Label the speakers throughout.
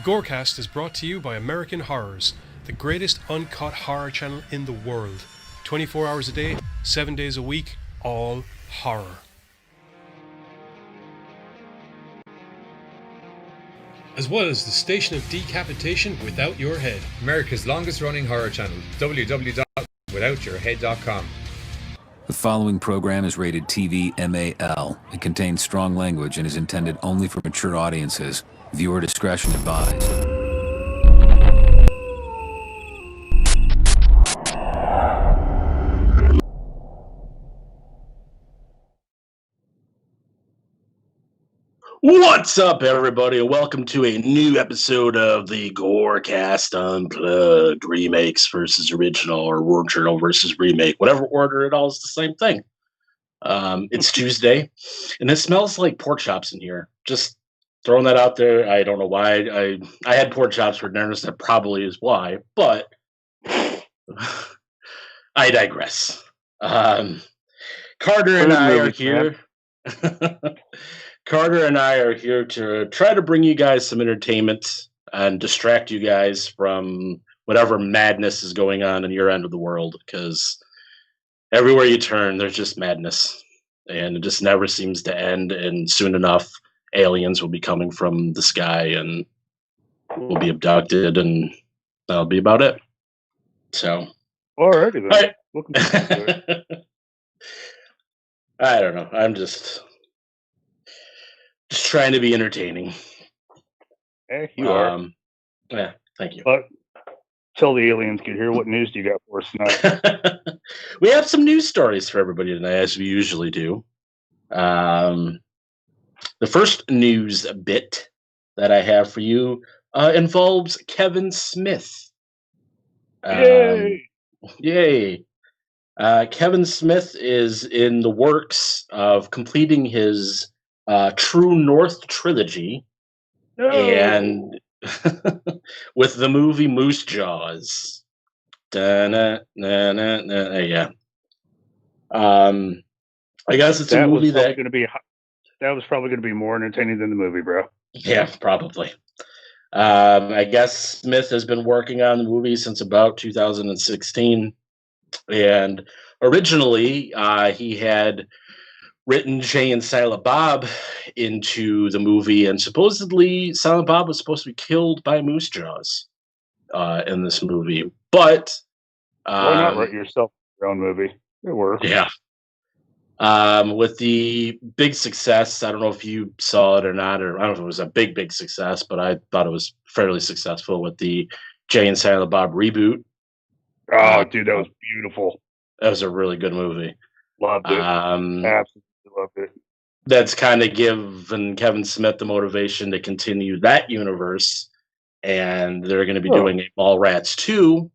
Speaker 1: The GoreCast is brought to you by American Horrors, the greatest uncut horror channel in the world. 24 hours a day, 7 days a week, all horror. As well as the station of decapitation without your head.
Speaker 2: America's longest running horror channel, www.withoutyourhead.com.
Speaker 3: The following program is rated TV MAL. It contains strong language and is intended only for mature audiences. Viewer discretion advised.
Speaker 4: What's up, everybody, and welcome to a new episode of the GoreCast Unplugged. Remakes versus original, or original versus remake. Whatever order, it all is the same thing. It's Tuesday, and it smells like pork chops in here. Just throwing that out there. I don't know why. I had pork chops for dinner, so that probably is why, but I digress. Carter and I are here. Carter and I are here to try to bring you guys some entertainment and distract you guys from whatever madness is going on in your end of the world, because everywhere you turn, there's just madness, and it just never seems to end, and soon enough, aliens will be coming from the sky and will be abducted, and that'll be about it. So,
Speaker 5: alrighty then.
Speaker 4: All right.
Speaker 5: Welcome to it.
Speaker 4: I don't know. I'm just trying to be entertaining.
Speaker 5: You are.
Speaker 4: Yeah, thank you.
Speaker 5: But till the aliens get here, what news do you got for us tonight?
Speaker 4: We have some news stories for everybody tonight, as we usually do. The first news bit that I have for you involves Kevin Smith.
Speaker 5: Yay!
Speaker 4: Yay! Kevin Smith is in the works of completing his True North trilogy, and with the movie Moose Jaws. Yeah. I guess it's a movie that
Speaker 5: was probably going to be more entertaining than the movie, bro.
Speaker 4: Yeah, probably. I guess Smith has been working on the movie since about 2016, and originally he had written Jay and Silent Bob into the movie, and supposedly Silent Bob was supposed to be killed by Moose Jaws in this movie. But
Speaker 5: why not write yourself your own movie? It works.
Speaker 4: Yeah. With the big success, I don't know if you saw it or not, or I don't know if it was a big success, but I thought it was fairly successful with the Jay and Silent Bob reboot.
Speaker 5: Oh, dude, that was beautiful.
Speaker 4: That was a really good movie.
Speaker 5: Loved it. Absolutely loved it.
Speaker 4: That's kind of given Kevin Smith the motivation to continue that universe, and they're going to be doing a Mallrats 2,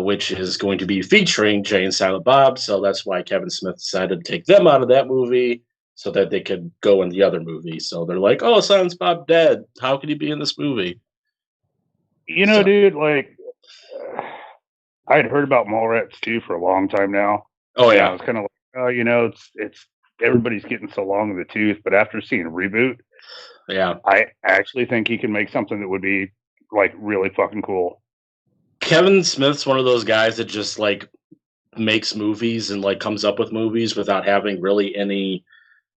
Speaker 4: which is going to be featuring Jay and Silent Bob, so that's why Kevin Smith decided to take them out of that movie so that they could go in the other movie. So they're like, oh, Silent Bob dead. How could he be in this movie?
Speaker 5: You know, dude, like, I had heard about Mallrats 2 for a long time now.
Speaker 4: Oh, yeah.
Speaker 5: I was kind of like, oh, you know, it's everybody's getting so long in the tooth, but after seeing Reboot,
Speaker 4: yeah,
Speaker 5: I actually think he can make something that would be, like, really fucking cool.
Speaker 4: Kevin Smith's one of those guys that just, like, makes movies and, like, comes up with movies without having really any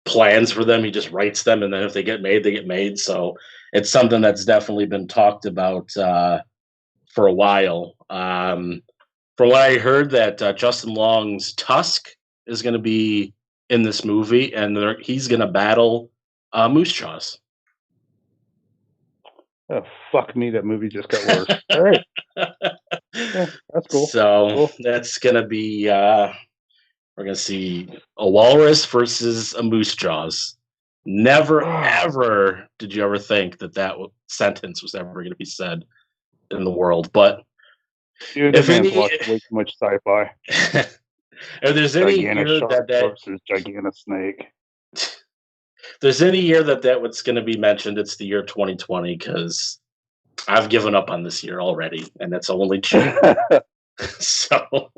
Speaker 4: plans for them. He just writes them, and then if they get made, they get made. So it's something that's definitely been talked about for a while. From what I heard, that Justin Long's Tusk is going to be in this movie, and he's going to battle Moose Jaws.
Speaker 5: Oh, fuck me, that movie just got worse. All right. Yeah, that's cool.
Speaker 4: So that's going to be, we're going to see a walrus versus a Moose Jaws. Never, ever did you ever think that sentence was ever going to be said in the world. But
Speaker 5: dude, if man's watched way too much sci-fi.
Speaker 4: If there's any year that
Speaker 5: versus gigantic snake.
Speaker 4: If there's any year that what's going to be mentioned, it's the year 2020, because I've given up on this year already, and that's only June. So,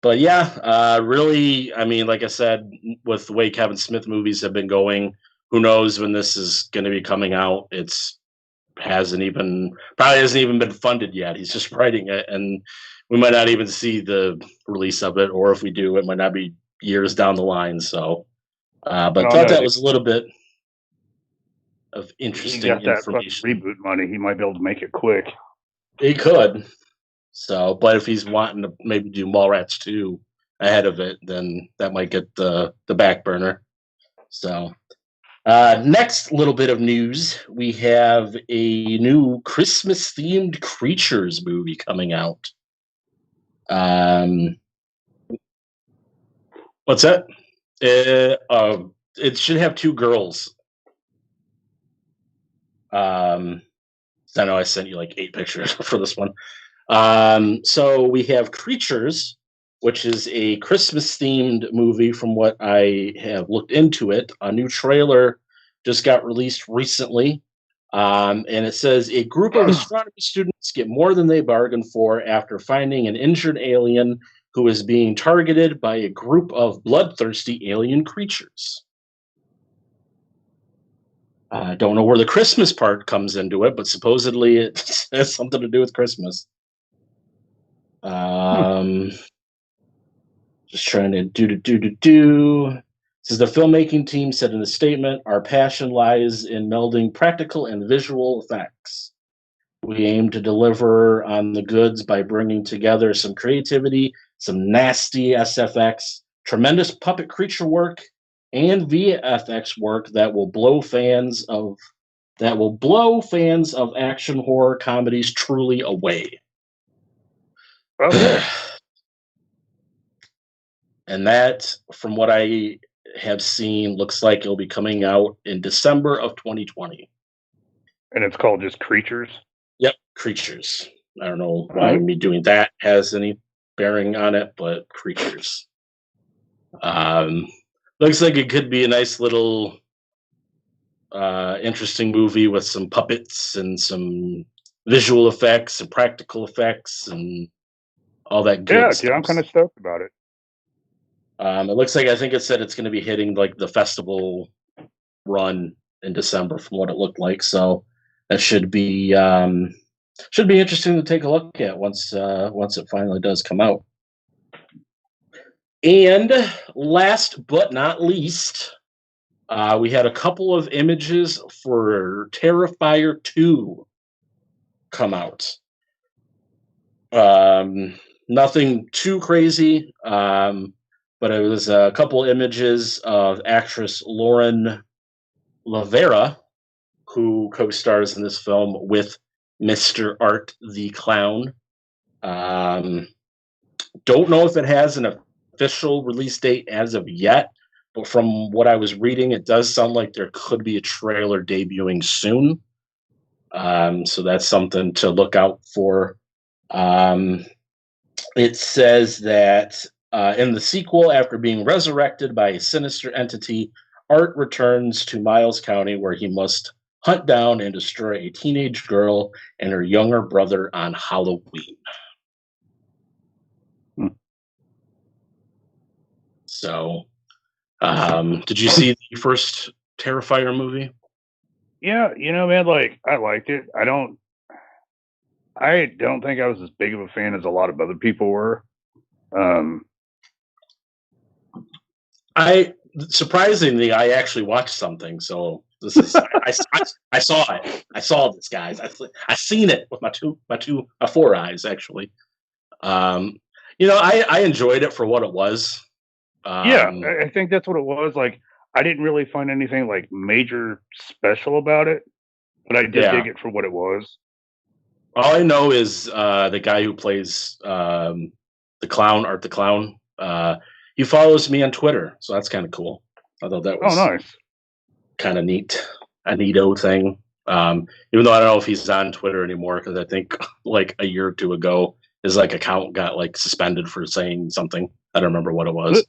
Speaker 4: but yeah, really, I mean, like I said, with the way Kevin Smith movies have been going, who knows when this is going to be coming out? It's probably hasn't even been funded yet. He's just writing it, and we might not even see the release of it, or if we do, it might not be years down the line. So, but thought that was a little bit of interesting information.
Speaker 5: That reboot money, he might be able to make it quick.
Speaker 4: He could. So, but if he's wanting to maybe do Mallrats 2 ahead of it, then that might get the back burner. So, next little bit of news, we have a new Christmas-themed Creatures movie coming out. What's that? It should have 2 girls. I know I sent you like 8 pictures for this one. So we have Creatures, which is a Christmas-themed movie from what I have looked into it. A new trailer just got released recently. And it says, a group of astronomy students get more than they bargained for after finding an injured alien who is being targeted by a group of bloodthirsty alien creatures. I don't know where the Christmas part comes into it, but supposedly it has something to do with Christmas. Just trying to do. Says the filmmaking team said in a statement, our passion lies in melding practical and visual effects. We aim to deliver on the goods by bringing together some creativity, some nasty SFX, tremendous puppet creature work, and VFX work that will blow fans of action horror comedies truly away.
Speaker 5: Okay.
Speaker 4: And that, from what I have seen, looks like it'll be coming out in December of 2020.
Speaker 5: And it's called just Creatures?
Speaker 4: Yep, Creatures. I don't know why me doing that has any bearing on it, but Creatures. Looks like it could be a nice little interesting movie with some puppets and some visual effects and practical effects and all that good stuff.
Speaker 5: Yeah, I'm kind of stoked about it.
Speaker 4: It looks like, I think it said it's going to be hitting like the festival run in December from what it looked like. So that should be interesting to take a look at once it finally does come out. And last but not least, we had a couple of images for Terrifier 2 come out. Nothing too crazy, but it was a couple images of actress Lauren Lavera, who co-stars in this film with Mr. Art the Clown. Don't know if it has an official release date as of yet, but from what I was reading, it does sound like there could be a trailer debuting soon. So that's something to look out for. It says that in the sequel, after being resurrected by a sinister entity, Art returns to Miles County, where he must hunt down and destroy a teenage girl and her younger brother on Halloween. So, did you see the first Terrifier movie?
Speaker 5: Yeah, man, like, I liked it. I don't think I was as big of a fan as a lot of other people were.
Speaker 4: Surprisingly, I actually watched something. So this is I saw it. I saw this, guys. I seen it with my 4 eyes actually. I enjoyed it for what it was.
Speaker 5: I think that's what it was. Like, I didn't really find anything like major special about it, but I did dig it for what it was.
Speaker 4: All I know is the guy who plays the clown, Art the Clown. He follows me on Twitter, so that's kind of cool. I thought that was
Speaker 5: nice,
Speaker 4: kind of neat, a neato thing. Even though I don't know if he's on Twitter anymore, because I think like a year or 2 ago, his like account got like suspended for saying something. I don't remember what it was,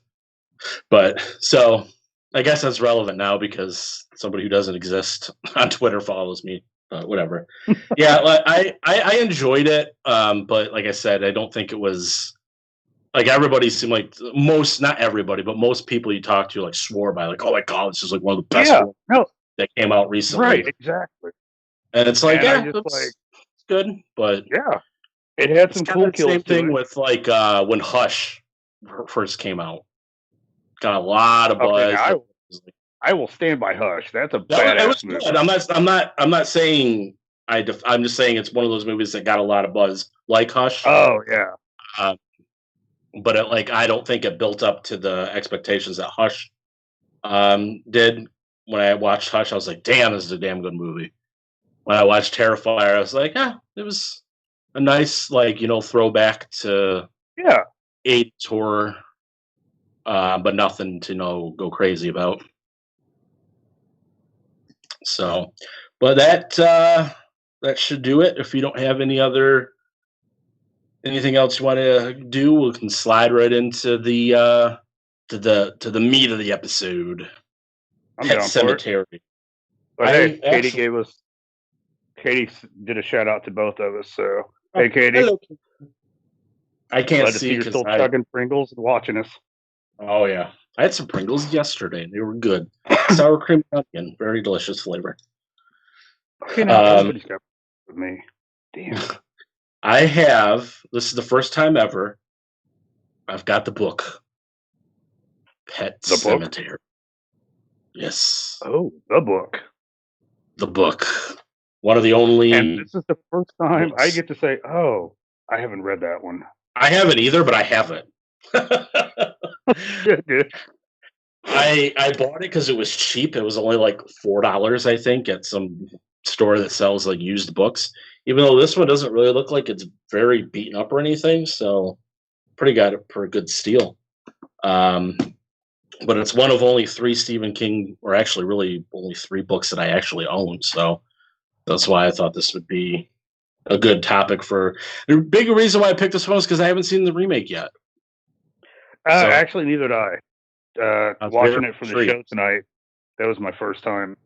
Speaker 4: but so I guess that's relevant now because somebody who doesn't exist on Twitter follows me. But whatever. Yeah, I enjoyed it, but like I said, I don't think it was like everybody seemed like not everybody, but most people you talk to like swore by like, oh my god, this is like one of the best that came out recently.
Speaker 5: Right, exactly.
Speaker 4: And it's like,
Speaker 5: And
Speaker 4: it's good, but
Speaker 5: yeah, it had some cool kills.
Speaker 4: Same thing with like when Hush first came out, got a lot of buzz.
Speaker 5: Okay, I will stand by Hush. That's a badass movie.
Speaker 4: Good. I'm not saying I'm just saying it's one of those movies that got a lot of buzz, like Hush.
Speaker 5: Oh yeah.
Speaker 4: But I don't think it built up to the expectations that Hush did. When I watched Hush, I was like, "Damn, this is a damn good movie." When I watched Terrifier, I was like, it was a nice throwback to 80s horror, but nothing to go crazy about. So, but that should do it. If you don't have anything else you want to do, we can slide right into the to the meat of the episode. Pet Semetary.
Speaker 5: But hey, Katie did a shout out to both of us. So hey, Katie.
Speaker 4: Hello. I can't see
Speaker 5: you're still chugging Pringles and watching us.
Speaker 4: Oh yeah, I had some Pringles yesterday. They were good. Sour cream and onion, very delicious flavor.
Speaker 5: Okay, now everybody's got with me. Damn.
Speaker 4: This is the first time ever I've got the book. Pet Semetary. Yes.
Speaker 5: Oh, the book.
Speaker 4: The book. One of the only.
Speaker 5: And this is the first time I get to say, "Oh, I haven't read that one."
Speaker 4: I haven't either, but I have it.
Speaker 5: Good.
Speaker 4: I bought it because it was cheap. It was only like $4, I think, at some store that sells like used books. Even though this one doesn't really look like it's very beaten up or anything, so got it for a good steal. But it's one of only 3 Stephen King, or actually really only 3 books that I actually own. So that's why I thought this would be a good topic for. The big reason why I picked this one is because I haven't seen the remake yet.
Speaker 5: Actually, neither did I. Watching it for the show tonight, that was my first time.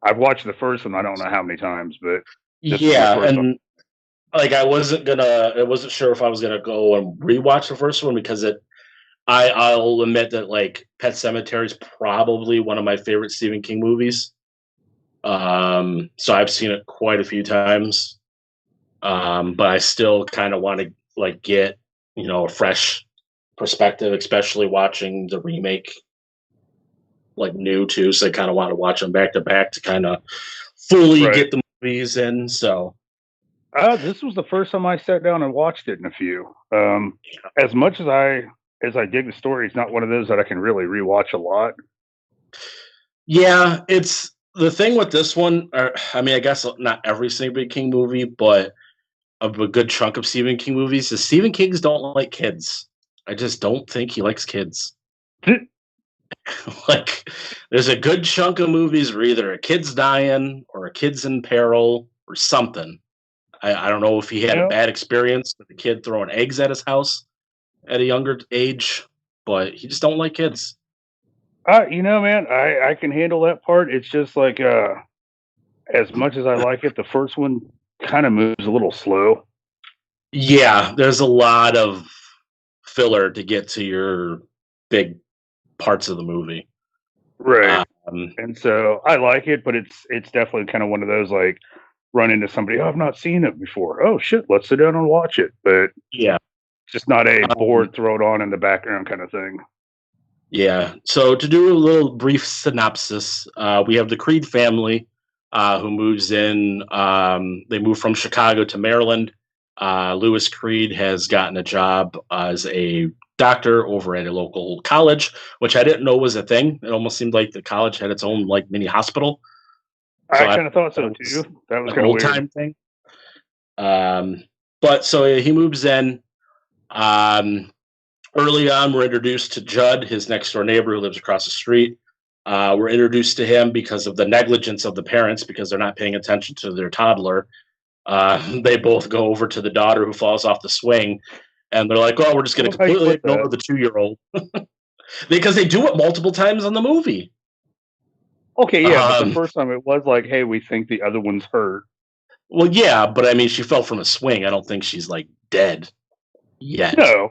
Speaker 5: I've watched the first one, I don't know how many times, but
Speaker 4: and I wasn't sure if I was gonna go and rewatch the first one because I'll admit that Pet Semetary is probably one of my favorite Stephen King movies. So I've seen it quite a few times, but I still kind of want to get a fresh perspective, especially watching the remake new too. So I kind of want to watch them back to back to kind of fully get the movies in. So
Speaker 5: this was the first time I sat down and watched it in a few. As much as I dig the story, it's not one of those that I can really rewatch a lot.
Speaker 4: Yeah, it's the thing with this one. I mean, I guess not every Stephen King movie, but a good chunk of Stephen King movies is Stephen King's don't like kids. I just don't think he likes kids. There's a good chunk of movies where either a kid's dying or a kid's in peril or something. I don't know if he had a bad experience with a kid throwing eggs at his house at a younger age, but he just don't like kids.
Speaker 5: Man, I can handle that part. It's just as much as I like it, the first one kind of moves a little slow.
Speaker 4: Yeah, there's a lot of filler to get to your big parts of the movie.
Speaker 5: Right. And so I like it, but it's definitely kind of one of those run into somebody, I've not seen it before. Oh shit, let's sit down and watch it. But
Speaker 4: yeah,
Speaker 5: just not a board, throw it on in the background kind of thing.
Speaker 4: Yeah. So to do a little brief synopsis, we have the Creed family who moves in. They move from Chicago to Maryland. Lewis Creed has gotten a job as a doctor over at a local college, which I didn't know was a thing. It almost seemed like the college had its own mini hospital.
Speaker 5: So I kind of thought so too. That was kind of
Speaker 4: old time thing. But so he moves in. Early on, we're introduced to Judd, his next door neighbor who lives across the street. We're introduced to him because of the negligence of the parents, because they're not paying attention to their toddler. They both go over to the daughter who falls off the swing, and they're like, "Oh, we're just going to completely ignore the 2-year-old," because they do it multiple times in the movie.
Speaker 5: Okay, yeah, but the first time it was "Hey, we think the other one's hurt."
Speaker 4: Well, yeah, but I mean, she fell from a swing. I don't think she's dead yet.
Speaker 5: No.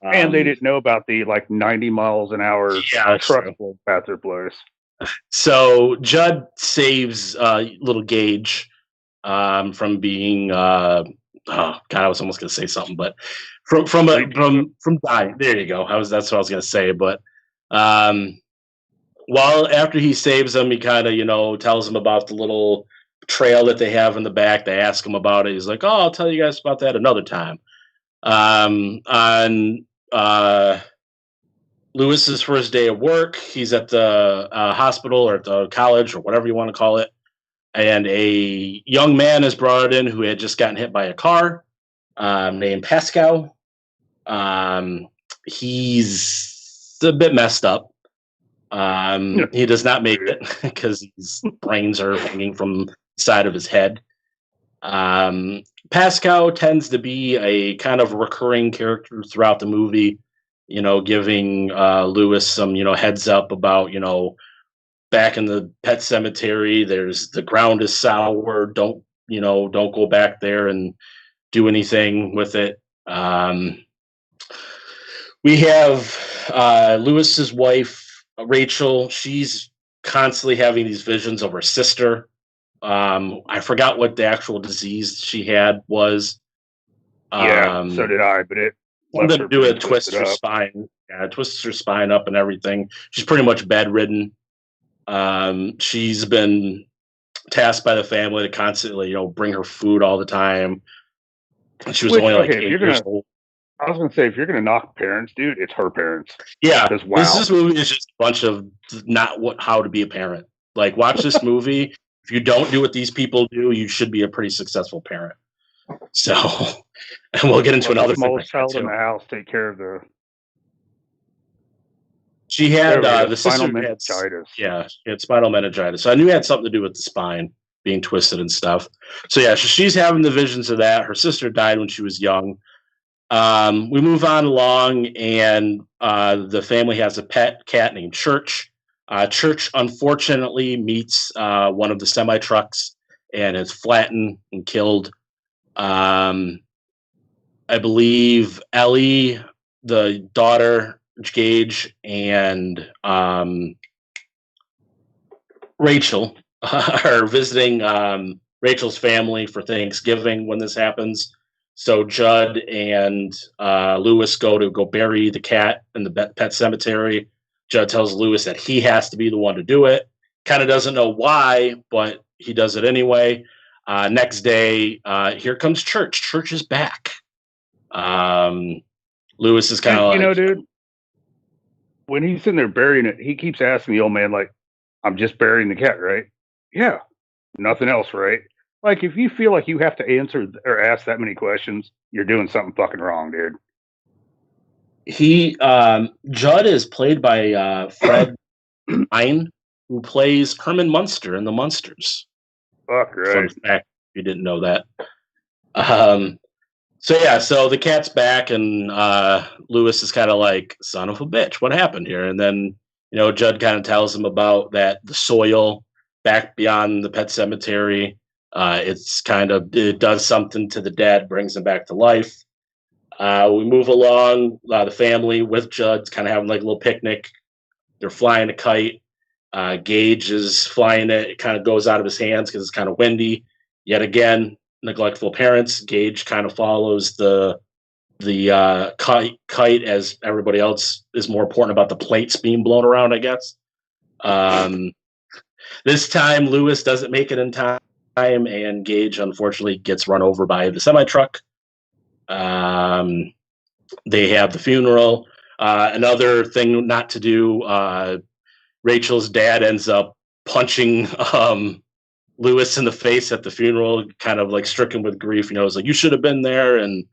Speaker 5: And they didn't know about the 90 miles an hour truck at their place.
Speaker 4: So Judd saves little Gage, from being oh god, I was almost gonna say something, but from dying. There you go. That's what I was gonna say. But while after he saves him, he kind of tells him about the little trail that they have in the back. They ask him about it. He's like, "Oh, I'll tell you guys about that another time." On Lewis's first day of work, he's at the hospital or at the college or whatever you want to call it, and a young man is brought in who had just gotten hit by a car, named Pascal. He's a bit messed up. He does not make it because his brains are hanging from the side of his head. Pascal tends to be a kind of recurring character throughout the movie, giving Lewis some, heads up about, back in the Pet Semetary, the ground is sour. Don't go back there and do anything with it. We have Lewis's wife, Rachel. She's constantly having these visions of her sister. I forgot what the actual disease she had was.
Speaker 5: So did I, but it
Speaker 4: something to do with twist her spine. Yeah, twists her spine up and everything. She's pretty much bedridden. She's been tasked by the family to constantly, bring her food all the time. She was only like 8 years old.
Speaker 5: I was going to say, if you're going to knock parents, dude, it's her parents.
Speaker 4: Yeah, this movie is just a bunch of how to be a parent. Like, watch this movie. If you don't do what these people do, you should be a pretty successful parent. So, and we'll get into another
Speaker 5: smallest child in the house. Take care of the.
Speaker 4: She had the sister meningitis. Yeah, she had spinal meningitis. So I knew it had something to do with the spine being twisted and stuff. So yeah, she's having the visions of that. Her sister died when she was young. We move on along, and the family has a pet cat named Church. Church unfortunately meets one of the semi trucks and is flattened and killed. I believe Ellie, the daughter, Gage, and Rachel are visiting Rachel's family for Thanksgiving when this happens. So Judd and Lewis go bury the cat in the pet cemetery. Judd tells Lewis that he has to be the one to do it. Kind of doesn't know why, but he does it anyway. Next day, here comes Church. Church is back. Lewis is kind of like,
Speaker 5: dude, when he's sitting there burying it, he keeps asking the old man, like, I'm just burying the cat, right? Yeah. Nothing else, right? Like, if you feel like you have to answer or ask that many questions, you're doing something fucking wrong, dude.
Speaker 4: Judd is played by Fred Wine, who plays Herman Munster in The Munsters.
Speaker 5: Fuck, right.
Speaker 4: Fun fact, if you didn't know that. So the cat's back, and Lewis is kind of like, son of a bitch, what happened here? And then, Judd kind of tells him about that the soil back beyond the Pet Semetary, it does something to the dead, brings them back to life. We move along, the family with Judd's kind of having like a little picnic. They're flying a kite. Gage is flying it. It kind of goes out of his hands because it's kind of windy. Yet again, neglectful parents. Gage kind of follows the kite as everybody else is more important about the plates being blown around, I guess. This time, Lewis doesn't make it in time, and Gage unfortunately gets run over by the semi-truck. They have the funeral. Another thing not to do, Rachel's dad ends up punching Lewis in the face at the funeral, kind of like stricken with grief. It's like, you should have been there. And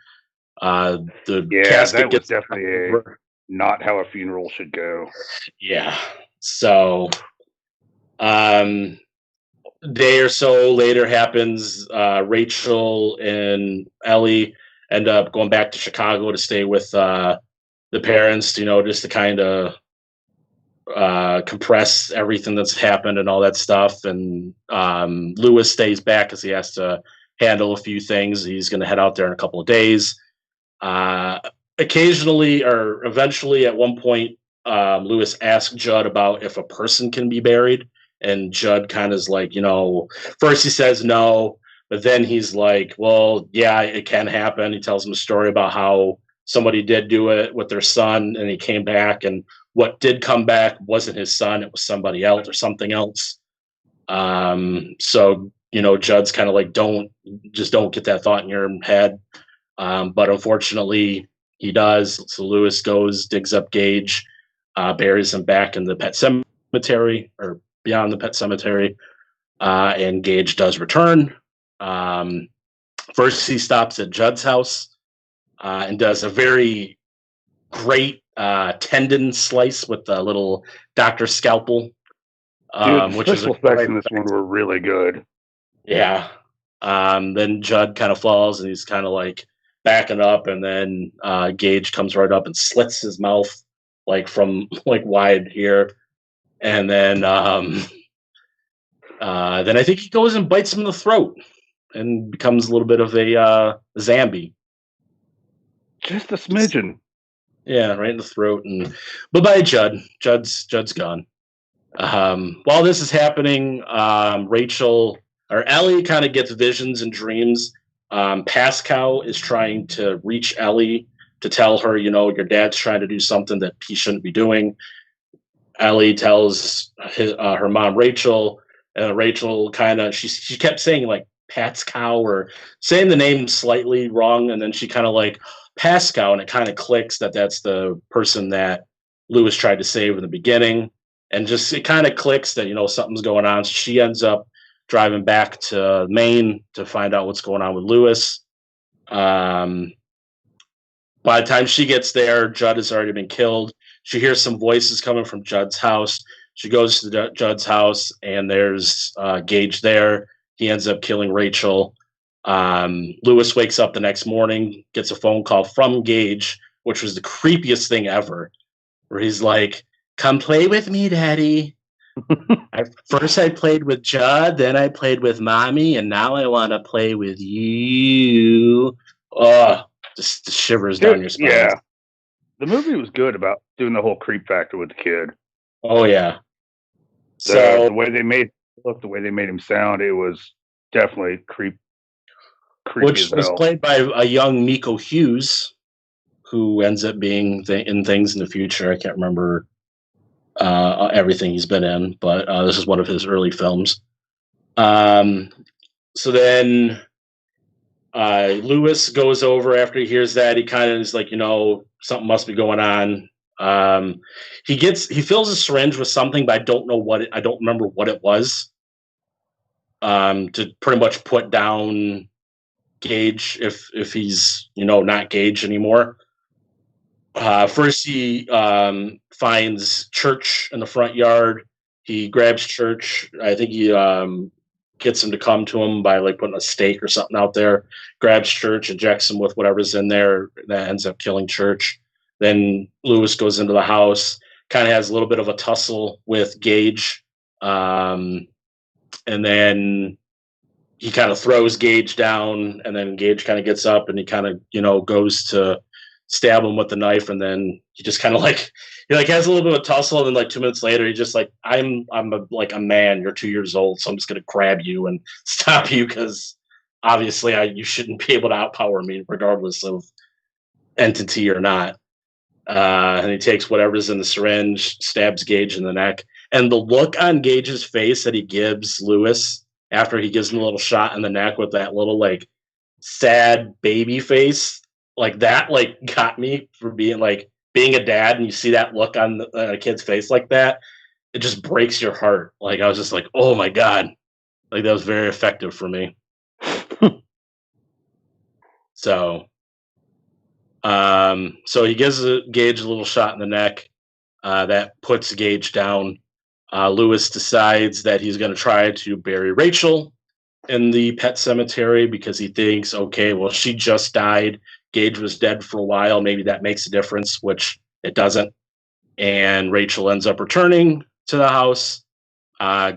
Speaker 4: casket gets
Speaker 5: definitely not how a funeral should go.
Speaker 4: Yeah. So day or so later happens. Rachel and Ellie end up going back to Chicago to stay with the parents, just to kind of compress everything that's happened and all that stuff. And Lewis stays back because he has to handle a few things. He's going to head out there in a couple of days. Occasionally, or eventually at one point, Lewis asks Judd about if a person can be buried. And Judd kind of is like, first he says no, But then he's like, well, yeah, it can happen. He tells him a story about how somebody did do it with their son, and he came back, and what did come back wasn't his son; it was somebody else or something else. So Judd's kind of like, don't get that thought in your head. But unfortunately, he does. So Lewis goes, digs up Gage, buries him back in the Pet Semetary or beyond the Pet Semetary, and Gage does return. First, he stops at Judd's house and does a very great tendon slice with the little doctor scalpel.
Speaker 5: Dude,
Speaker 4: Which is
Speaker 5: special effects in this one were really good.
Speaker 4: Yeah. Then Judd kind of falls and he's kind of like backing up, and then Gage comes right up and slits his mouth like from like wide here, and then I think he goes and bites him in the throat and becomes a little bit of a zombie.
Speaker 5: Just a smidgen.
Speaker 4: Yeah, right in the throat. And bye-bye, Judd. Judd's gone. While this is happening, Rachel or Ellie kind of gets visions and dreams. Pascal is trying to reach Ellie to tell her, your dad's trying to do something that he shouldn't be doing. Ellie tells her mom, Rachel, and Rachel kind of, she kept saying like Pascal or saying the name slightly wrong. And then she kind of like Pascal, and it kind of clicks that that's the person that Lewis tried to save in the beginning. And just it kind of clicks that, something's going on. So she ends up driving back to Maine to find out what's going on with Lewis. By the time she gets there, Judd has already been killed. She hears some voices coming from Judd's house. She goes to Judd's house, and there's Gage there. He ends up killing Rachel. Lewis wakes up the next morning, gets a phone call from Gage, which was the creepiest thing ever, where he's like, come play with me, Daddy. First I played with Judd, then I played with Mommy, and now I want to play with you. Oh, just the shivers down your spine.
Speaker 5: Yeah. The movie was good about doing the whole creep factor with the kid.
Speaker 4: Oh, yeah.
Speaker 5: The way they made the way they made him sound, it was definitely creepy
Speaker 4: which was played by a young Miko Hughes, who ends up being in things in the future. I can't remember everything he's been in, but this is one of his early films. So then Lewis goes over after he hears that. He kind of is like, something must be going on. He fills a syringe with something, but I don't remember what it was. To pretty much put down Gage if he's not Gage anymore. First he finds Church in the front yard. He grabs Church. I think he gets him to come to him by like putting a stake or something out there. Grabs Church, injects him with whatever's in there. That ends up killing Church. Then Lewis goes into the house, kind of has a little bit of a tussle with Gage, and then he kind of throws Gage down, and then Gage kind of gets up and he kind of goes to stab him with the knife, and then he just kind of he has a little bit of a tussle, and then like 2 minutes later he just like, I'm a man, you're 2 years old, so I'm just gonna grab you and stop you because obviously you shouldn't be able to outpower me regardless of entity or not. And he takes whatever's in the syringe, stabs Gage in the neck, and the look on Gage's face that he gives Lewis after he gives him a little shot in the neck with that little like sad baby face, like that like got me for being a dad, and you see that look on a kid's face like that, it just breaks your heart. Like I was just like, oh my god, like that was very effective for me. So he gives Gage a little shot in the neck that puts Gage down. Lewis decides that he's going to try to bury Rachel in the Pet Semetary because he thinks, okay, well, she just died. Gage was dead for a while. Maybe that makes a difference, which it doesn't. And Rachel ends up returning to the house,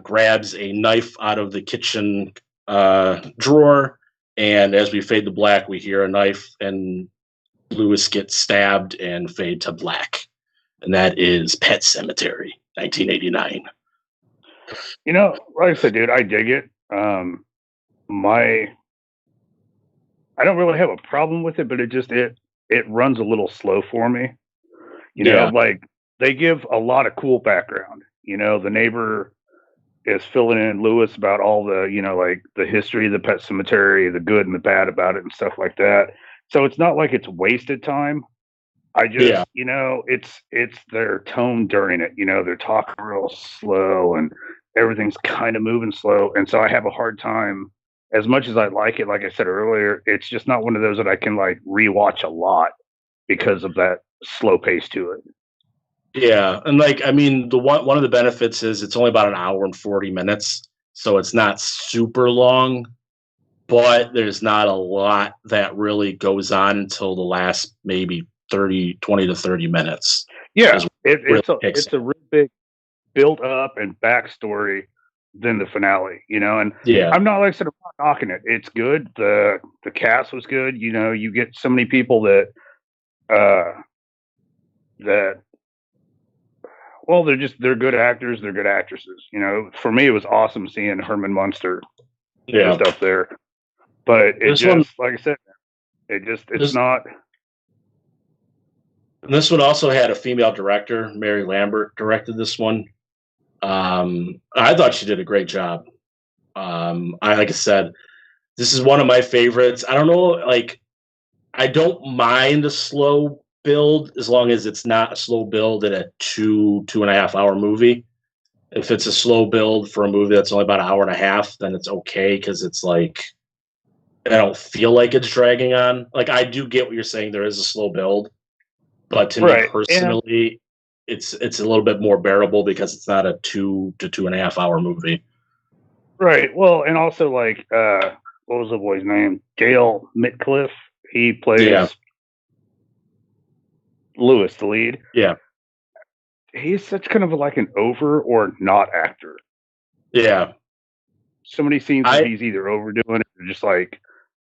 Speaker 4: grabs a knife out of the kitchen drawer. And as we fade to black, we hear a knife and Lewis gets stabbed and fade to black. And that is Pet Semetary, 1989.
Speaker 5: Like I said, dude, I dig it. My I don't really have a problem with it, but it runs a little slow for me. You know,
Speaker 4: Yeah.
Speaker 5: like they give a lot of cool background. You know, the neighbor is filling in Lewis about all the, you know, like the history of the Pet Cemetery, the good and the bad about it and stuff like that. So it's not like it's wasted time. I just,
Speaker 4: Yeah.
Speaker 5: you know, it's their tone during it. You know, they're talking real slow and everything's kind of moving slow. And so I have a hard time, as much as I like it, like I said earlier, it's just not one of those that I can like rewatch a lot because of that slow pace to it.
Speaker 4: Yeah, and like I mean, the one of the benefits is it's only about an hour and 40 minutes, so it's not super long, but there's not a lot that really goes on until the last maybe 20 to 30 minutes.
Speaker 5: Yeah,
Speaker 4: is really
Speaker 5: it's a real big build up and backstory than the finale, you know. And
Speaker 4: Yeah,
Speaker 5: I'm not like I said, I'm not knocking it. It's good. The cast was good. You know, you get so many people that that well, they're good actors, they're good actresses. You know, for me, it was awesome seeing Herman Munster
Speaker 4: yeah.
Speaker 5: just up there. But it
Speaker 4: This
Speaker 5: just,
Speaker 4: one,
Speaker 5: like I said, it's
Speaker 4: this
Speaker 5: not.
Speaker 4: this one also had a female director, Mary Lambert, directed this one. I thought she did a great job. I like I said, this is one of my favorites. I don't know, like I don't mind a slow build as long as it's not a slow build in a 2.5 hour movie. If it's a slow build for a movie that's only about an hour and a half, then it's okay because it's like I don't feel like it's dragging on. Like I do get what you're saying. There is a slow build, but to me
Speaker 5: Right.
Speaker 4: personally, it's a little bit more bearable because it's not a 2 to 2.5 hour movie.
Speaker 5: Right. Well, and also like what was the boy's name? Gail Mitcliffe. He plays
Speaker 4: Yeah.
Speaker 5: Lewis, the lead.
Speaker 4: Yeah,
Speaker 5: He's such kind of like an over or not actor.
Speaker 4: yeah.
Speaker 5: So many scenes
Speaker 4: I
Speaker 5: that he's either overdoing it or just like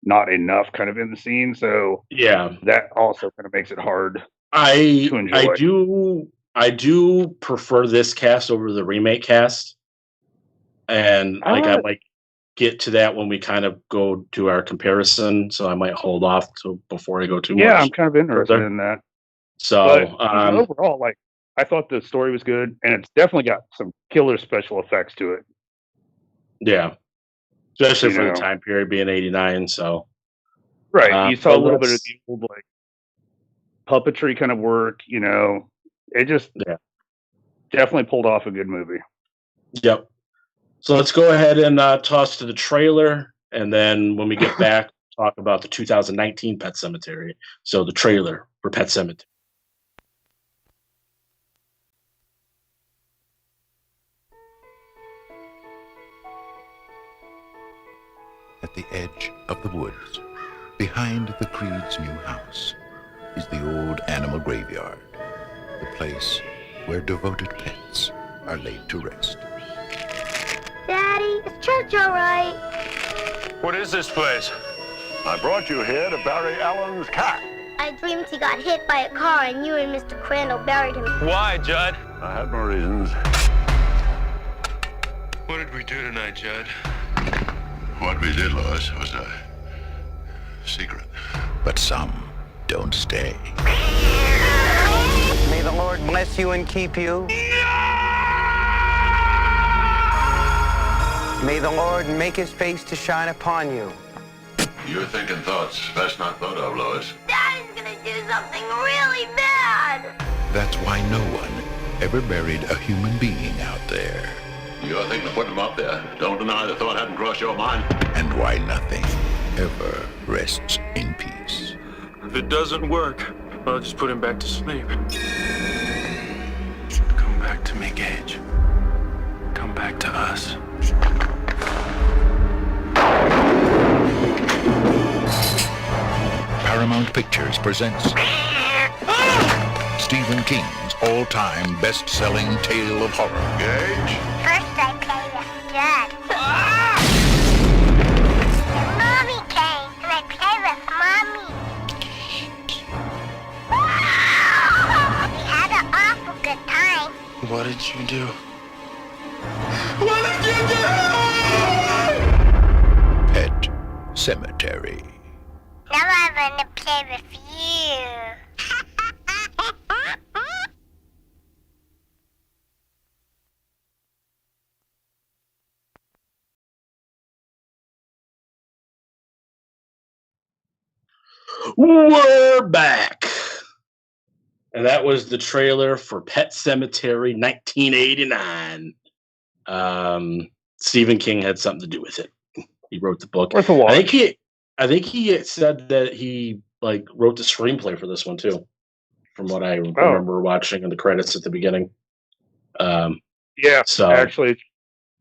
Speaker 5: not enough kind of in the scene. So
Speaker 4: yeah.
Speaker 5: that also kind of makes it hard
Speaker 4: I
Speaker 5: to enjoy.
Speaker 4: I do prefer this cast over the remake cast, and like I might get to that when we kind of go to our comparison. So I might hold off to before I go too
Speaker 5: Yeah,
Speaker 4: much.
Speaker 5: I'm kind of interested
Speaker 4: further.
Speaker 5: in that.
Speaker 4: So
Speaker 5: But overall, like I thought the story was good, and it's definitely got some killer special effects to it.
Speaker 4: yeah, especially
Speaker 5: You
Speaker 4: for the
Speaker 5: know.
Speaker 4: time period being '89. So
Speaker 5: Right. You saw a
Speaker 4: but
Speaker 5: little bit of
Speaker 4: let's-
Speaker 5: the old like puppetry kind of work, you know. It just
Speaker 4: Yeah.
Speaker 5: definitely pulled off a good movie.
Speaker 4: Yep. So let's go ahead and toss to the trailer, and then when we get back, talk about the 2019 Pet Sematary. So the trailer for Pet Sematary.
Speaker 6: At the edge of the woods, behind the Creed's new house, is the old animal graveyard, the place where devoted pets are laid to rest.
Speaker 7: Daddy, is church all right?
Speaker 8: What is this place? I brought you here to bury Alan's cat.
Speaker 7: I dreamed he got hit by a car and you and Mr. Crandall buried him.
Speaker 8: Why, Judd? I had my reasons. What did we do tonight, Judd?
Speaker 6: What we did, Lois, was a secret. But some don't stay.
Speaker 9: May the Lord bless you and keep you. May the Lord make his face to shine upon you.
Speaker 6: You're thinking thoughts best not thought of, Lois.
Speaker 7: Daddy's gonna do something really bad.
Speaker 6: That's why no one ever buried a human being out there. You're thinking of putting him up there. Don't deny the thought hadn't crossed your mind. And why nothing ever rests in peace.
Speaker 8: If it doesn't work, I'll just put him back to sleep. Come back to me, Gage. Come back to us.
Speaker 6: Paramount Pictures presents Stephen King's all-time best-selling tale of horror. Gage?
Speaker 7: First I play with Dad. Mommy came and I play with Mommy. We had an awful good time.
Speaker 8: What did you do?
Speaker 6: Pet Semetary.
Speaker 7: Now I want to play with you.
Speaker 4: We're back. And that was the trailer for Pet Sematary 1989. Stephen King had something to do with it. He wrote the book.
Speaker 5: Worth a watch.
Speaker 4: I think he said that he wrote the screenplay for this one too, from what I remember watching in the credits at the beginning.
Speaker 5: Yeah,
Speaker 4: so
Speaker 5: actually,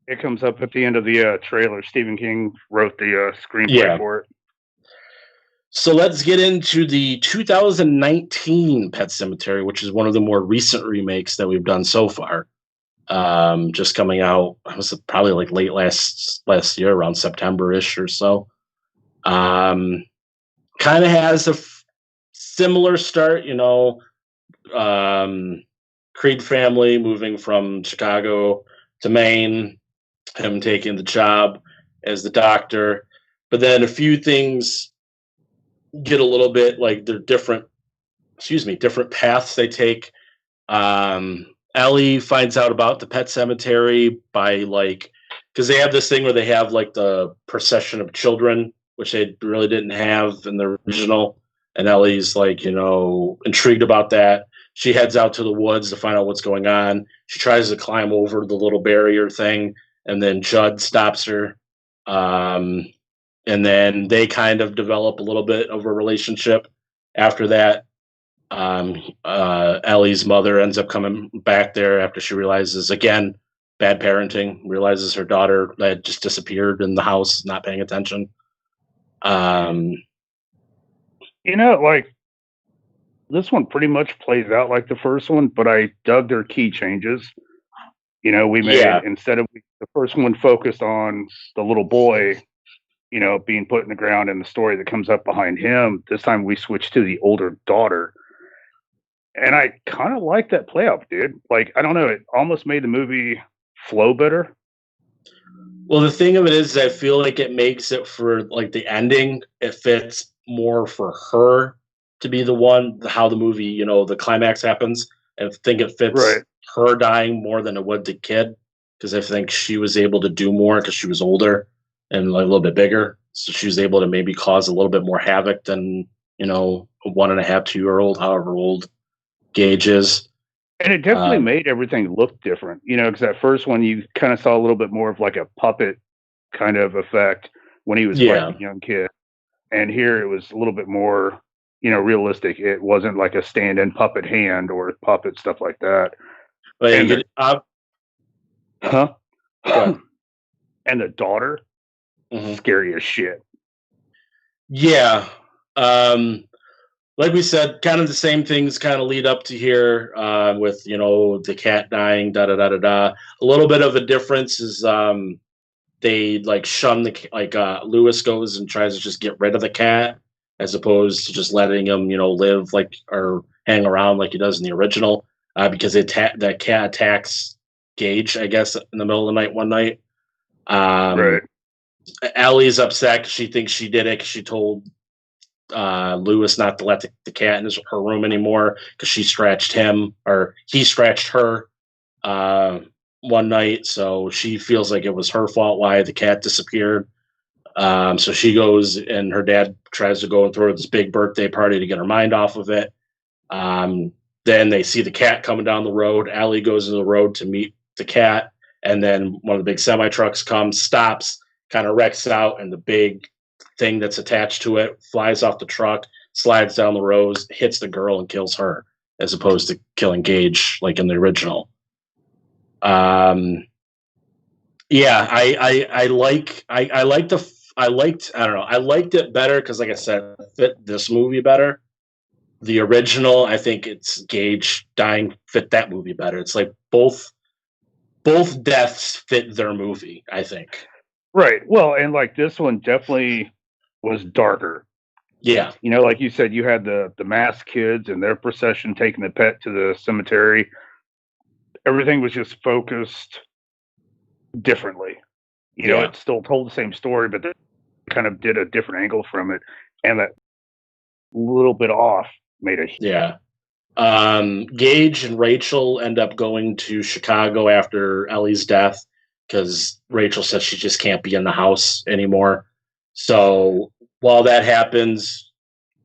Speaker 5: it comes up at the end of the trailer. Stephen King wrote the screenplay for it.
Speaker 4: So let's get into the 2019 Pet Sematary, which is one of the more recent remakes that we've done so far. Just coming out, it was probably like late last year, around September-ish or so. Kind of has a similar start, Creed family moving from Chicago to Maine, him taking the job as the doctor. But then a few things get a little bit like they're different paths they take. Ellie finds out about the Pet Sematary by because they have this thing where they have the procession of children, which they really didn't have in the original. And Ellie's intrigued about that. She heads out to the woods to find out what's going on. She tries to climb over the little barrier thing, and then Judd stops her. And then they kind of develop a little bit of a relationship after that. Ellie's mother ends up coming back there after she realizes, again, bad parenting, realizes her daughter had just disappeared in the house, not paying attention.
Speaker 5: This one pretty much plays out like the first one, but I dug their key changes. We made, instead of the first one focused on the little boy, being put in the ground and the story that comes up behind him, this time we switched to the older daughter. And I kind of like that play out, dude. I don't know, it almost made the movie flow better.
Speaker 4: Well, the thing of it is, I feel like it makes it for the ending, it fits more for her to be the one, how the movie, the climax happens. And I think it fits her dying more than it would the kid, because I think she was able to do more because she was older and a little bit bigger. So she was able to maybe cause a little bit more havoc than, a 1.5, 2-year-old, however old Gage is.
Speaker 5: And it definitely made everything look different, because that first one you kind of saw a little bit more of a puppet kind of effect when he was fighting a young kid. And here it was a little bit more, realistic. It wasn't like a stand-in puppet hand or puppet stuff like that.
Speaker 4: But
Speaker 5: and and the daughter, scary as shit.
Speaker 4: Yeah. Like we said, kind of the same things kind of lead up to here with, the cat dying, da-da-da-da-da. A little bit of a difference is they shun Lewis goes and tries to just get rid of the cat as opposed to just letting him, live or hang around like he does in the original because that cat attacks Gage, I guess, in the middle of the night one night. Allie's upset because she thinks she did it because she told Lewis not to let the cat in her room anymore because she scratched him or he scratched her one night, so she feels like it was her fault why the cat disappeared. So she goes and her dad tries to go and throw this big birthday party to get her mind off of it. Then they see the cat coming down the road. Allie goes to the road to meet the cat, and then one of the big semi trucks comes, stops, kind of wrecks out, and the big thing that's attached to it flies off the truck, slides down the road, hits the girl, and kills her, as opposed to killing Gage like in the original. I liked it better because, like I said, it fit this movie better. The original, I think it's Gage dying fit that movie better. It's like both deaths fit their movie, I think.
Speaker 5: Right. Well, and this one definitely was darker.
Speaker 4: Yeah.
Speaker 5: Like you said, you had the masked kids and their procession taking the pet to the cemetery. Everything was just focused differently. It still told the same story, but they kind of did a different angle from it. And that little bit off made a
Speaker 4: Yeah. Gage and Rachel end up going to Chicago after Ellie's death because Rachel says she just can't be in the house anymore. So while that happens,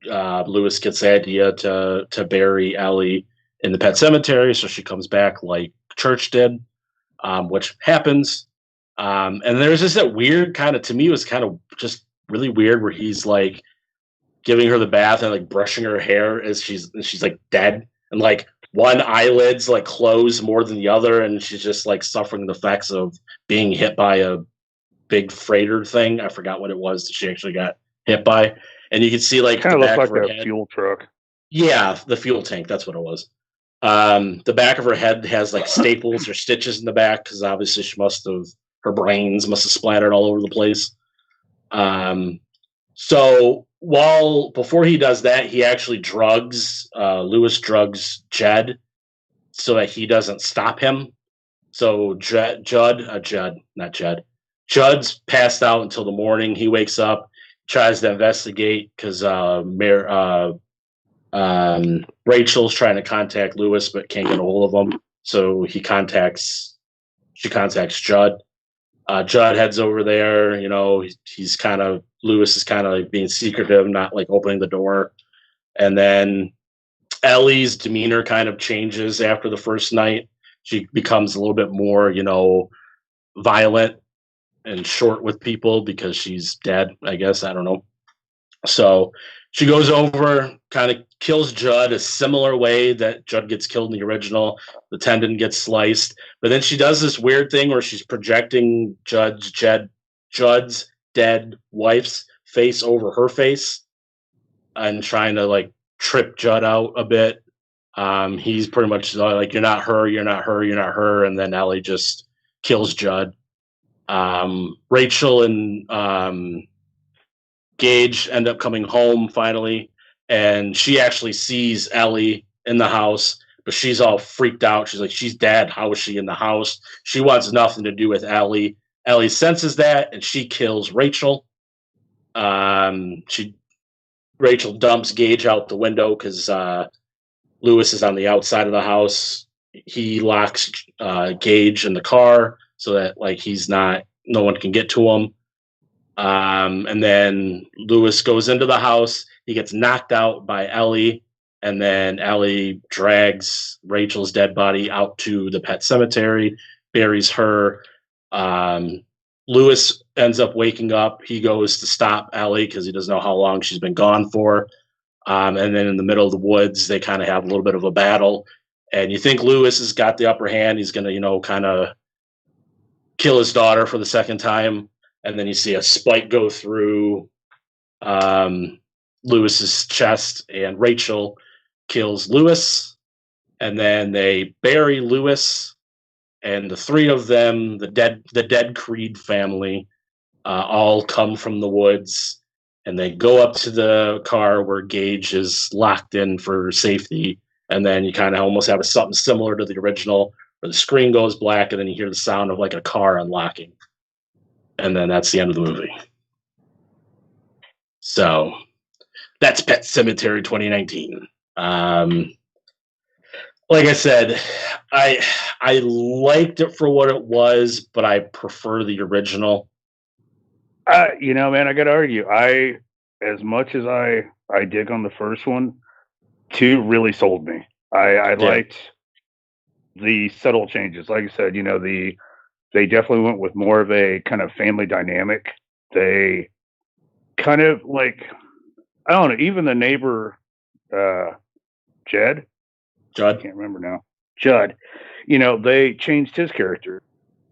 Speaker 4: Lewis gets the idea to bury Ellie in the Pet Cemetery, so she comes back like Church did, which happens. And there's just that weird kind of, to me, it was kind of just really weird where he's like giving her the bath and like brushing her hair as she's like dead, and like one eyelid's like closed more than the other, and she's just like suffering the effects of being hit by a big freighter thing. I forgot what it was that she actually got hit by, and you can see like
Speaker 5: kind
Speaker 4: the
Speaker 5: of
Speaker 4: back
Speaker 5: looks
Speaker 4: of her
Speaker 5: like a
Speaker 4: head.
Speaker 5: fuel truck.
Speaker 4: Yeah, the fuel tank. That's what it was. The back of her head has like staples or stitches in the back because obviously her brains must have splattered all over the place. So before he does that, he actually Lewis drugs Jed so that he doesn't stop him. So Judd's passed out until the morning. He wakes up, tries to investigate because Rachel's trying to contact Lewis but can't get a hold of him. So she contacts Judd. Judd heads over there. You know, Lewis is kind of like being secretive, not like opening the door. And then Ellie's demeanor kind of changes after the first night. She becomes a little bit more, violent and short with people because she's dead, I guess. I don't know. So she goes over, kind of kills Judd a similar way that Judd gets killed in the original. The tendon gets sliced. But then she does this weird thing where she's projecting Judd's dead wife's face over her face and trying to like trip Judd out a bit. He's pretty much like, you're not her, you're not her, you're not her. And then Ellie just kills Judd. Rachel and Gage end up coming home finally, and she actually sees Ellie in the house, but she's all freaked out. She's like, she's dead. How is she in the house? She wants nothing to do with Ellie. Ellie senses that, and she kills Rachel. Rachel dumps Gage out the window because Lewis is on the outside of the house. He locks Gage in the car so that like no one can get to him. And then Lewis goes into the house. He gets knocked out by Ellie, and then Ellie drags Rachel's dead body out to the Pet Cemetery, buries her. Lewis ends up waking up. He goes to stop Ellie because he doesn't know how long she's been gone for. And then in the middle of the woods, they kind of have a little bit of a battle. And you think Lewis has got the upper hand. He's going to, kind of kill his daughter for the second time. And then you see a spike go through Lewis's chest, and Rachel kills Lewis. And then they bury Lewis, and the three of them, the dead Creed family, all come from the woods, and they go up to the car where Gage is locked in for safety. And then you kind of almost have something similar to the original, where the screen goes black, and then you hear the sound of like a car unlocking. And then that's the end of the movie. So that's Pet Semetary 2019. Like I said, I liked it for what it was, but I prefer the original.
Speaker 5: Man, I got to argue. As much as I dig on the first one, 2 really sold me. I liked the subtle changes. Like I said, they definitely went with more of a kind of family dynamic. They kind of like, I don't know, even the neighbor, Judd, I can't remember now. Judd, they changed his character.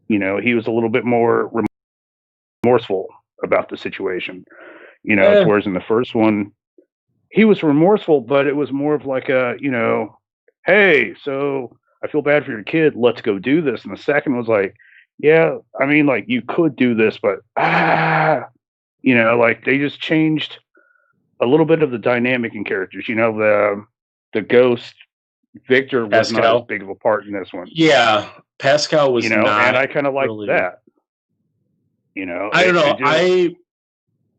Speaker 5: He was a little bit more remorseful about the situation. Whereas in the first one, he was remorseful, but it was more of like a, hey, so I feel bad for your kid. Let's go do this. And the second was like, yeah, I mean, like you could do this, but like they just changed a little bit of the dynamic in characters. The ghost Victor was not as big of a part in this one.
Speaker 4: Yeah, Pascal was not.
Speaker 5: And I kind of liked
Speaker 4: really
Speaker 5: that.
Speaker 4: I don't know.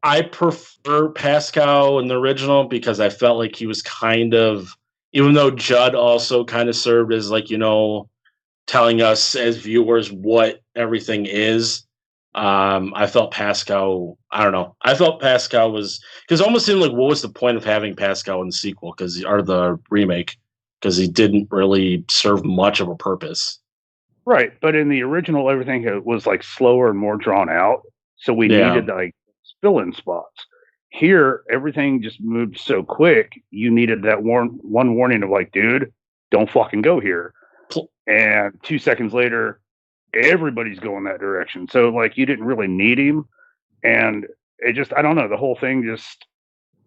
Speaker 4: I prefer Pascal in the original because I felt like he was kind of, even though Judd also kind of served as like, telling us as viewers what everything is. I felt Pascal, I don't know. I felt Pascal was, because it almost seemed like what was the point of having Pascal in the sequel or the remake? Because he didn't really serve much of a purpose.
Speaker 5: Right, but in the original, everything was like slower and more drawn out, so we
Speaker 4: Yeah.
Speaker 5: needed like fill-in spots. Here, everything just moved so quick. You needed that one warning of like, dude, don't fucking go here. And 2 seconds later, everybody's going that direction. So like, you didn't really need him, and it just, I don't know, the whole thing just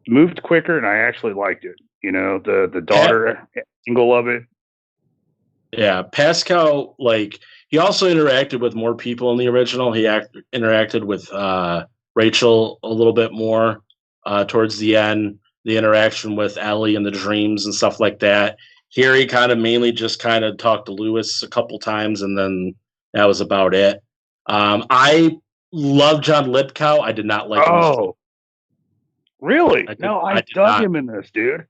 Speaker 5: moved quicker, and I actually liked it. The daughter angle of it.
Speaker 4: Yeah, Pascal, like, he also interacted with more people in the original. He interacted with Rachel a little bit more towards the end, the interaction with Ellie and the dreams and stuff like that. Here, he kind of mainly just kind of talked to Lewis a couple times, and then that was about it. I love John Lithgow. I did not like him.
Speaker 5: Oh, really? I
Speaker 4: did
Speaker 5: dug
Speaker 4: not.
Speaker 5: him in this, dude.